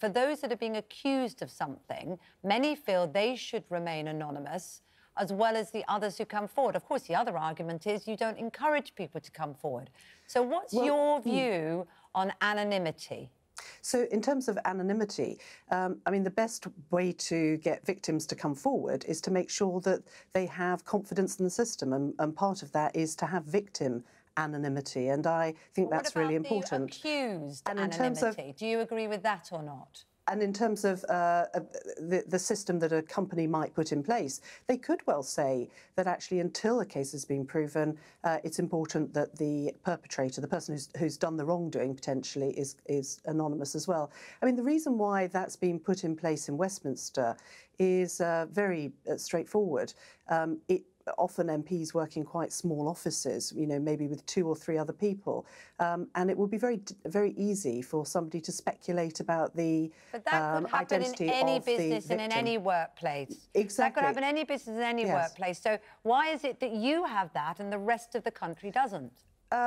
for those that are being accused of something, many feel they should remain anonymous, as well as the others who come forward. Of course, the other argument is you don't encourage people to come forward. So what's your view on anonymity? So in terms of anonymity, I mean, the best way to get victims to come forward is to make sure that they have confidence in the system. And part of that is to have victim anonymity. And I think that's really important. What about the accused and anonymity? In terms of, do you agree with that or not? And in terms of the system that a company might put in place, they could well say that actually until a case has been proven, it's important that the perpetrator, the person who's done the wrongdoing potentially, is anonymous as well. I mean, the reason why that's been put in place in Westminster is very straightforward. Often MPs work in quite small offices, you know, maybe with 2 or 3 other people, and it would be very easy for somebody to speculate about the But that could happen in any business and in any workplace. Exactly. That could happen in any business and any workplace. So why is it that you have that and the rest of the country doesn't?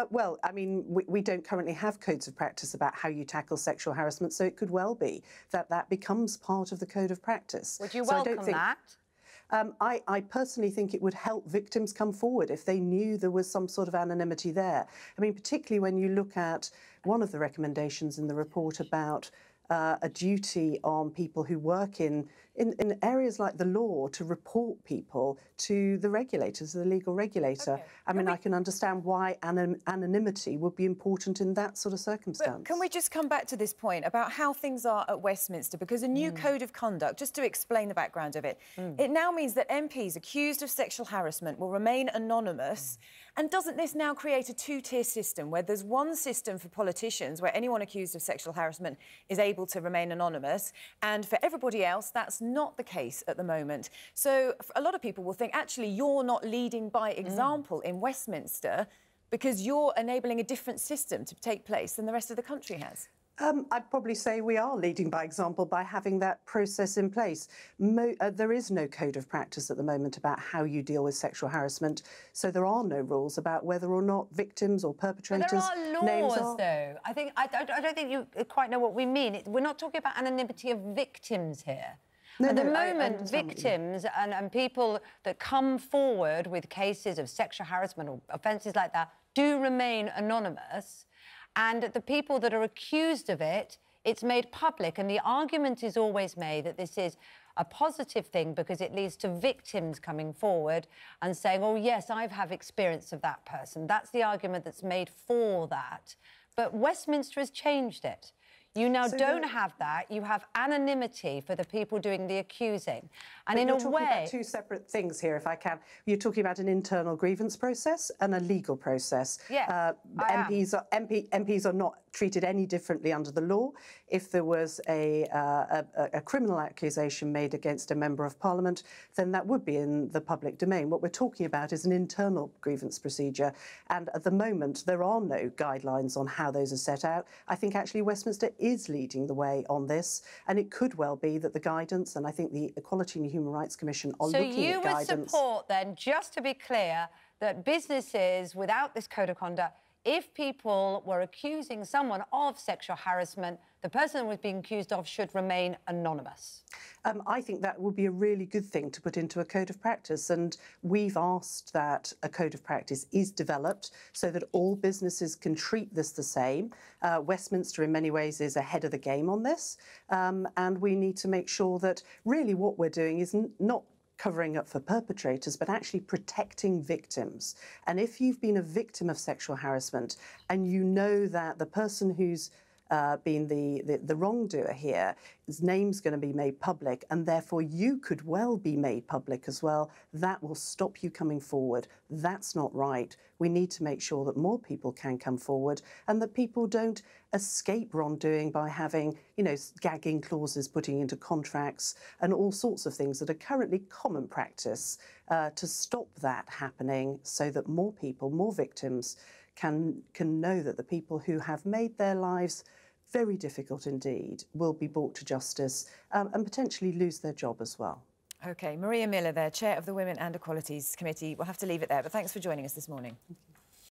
Well, I mean, we don't currently have codes of practice about how you tackle sexual harassment, so it could well be that that becomes part of the code of practice. Would you welcome that? I personally think it would help victims come forward if they knew there was some sort of anonymity there. I mean, particularly when you look at one of the recommendations in the report about a duty on people who work in areas like the law to report people to the regulators, the legal regulator. Okay. I mean, I can understand why anonymity would be important in that sort of circumstance. But can we just come back to this point about how things are at Westminster? Because a new code of conduct, just to explain the background of it, it now means that MPs accused of sexual harassment will remain anonymous. And doesn't this now create a 2-tier system where there's one system for politicians where anyone accused of sexual harassment is able to remain anonymous, and for everybody else that's not the case at the moment? So a lot of people will think, actually, you're not leading by example in Westminster because you're enabling a different system to take place than the rest of the country has. I'd probably say we are leading by example by having that process in place. There is no code of practice at the moment about how you deal with sexual harassment, so there are no rules about whether or not victims or perpetrators' but there are laws, though. I don't think you quite know what we mean. We're not talking about anonymity of victims here. No, At the no, moment, victims and people that come forward with cases of sexual harassment or offences like that do remain anonymous. And the people that are accused of it, it's made public. And the argument is always made that this is a positive thing because it leads to victims coming forward and saying, oh, yes, I've had experience of that person. That's the argument that's made for that. But Westminster has changed it. You now don't have that. You have anonymity for the people doing the accusing. And in a way... You're talking about 2 separate things here, if I can. You're talking about an internal grievance process and a legal process. Yes, MPs are not treated any differently under the law. If there was a criminal accusation made against a member of Parliament, then that would be in the public domain. What we're talking about is an internal grievance procedure. And at the moment, there are no guidelines on how those are set out. I think actually Westminster is leading the way on this, and it could well be that the guidance, and I think the Equality and Human Rights Commission are looking at guidance. So you would support then, just to be clear, that businesses without this code of conduct, if people were accusing someone of sexual harassment, the person who was being accused of should remain anonymous? I think that would be a really good thing to put into a code of practice, and we've asked that a code of practice is developed so that all businesses can treat this the same. Westminster in many ways is ahead of the game on this, and we need to make sure that really what we're doing is not covering up for perpetrators, but actually protecting victims. And if you've been a victim of sexual harassment and you know that the person who's been the wrongdoer here, his name's going to be made public, and therefore you could well be made public as well, that will stop you coming forward. That's not right. We need to make sure that more people can come forward and that people don't escape wrongdoing by having, you know, gagging clauses putting into contracts and all sorts of things that are currently common practice, to stop that happening so that more people, more victims can know that the people who have made their lives very difficult indeed will be brought to justice and potentially lose their job as well. OK, Maria Miller there, Chair of the Women and Equalities Committee. We'll have to leave it there, but thanks for joining us this morning.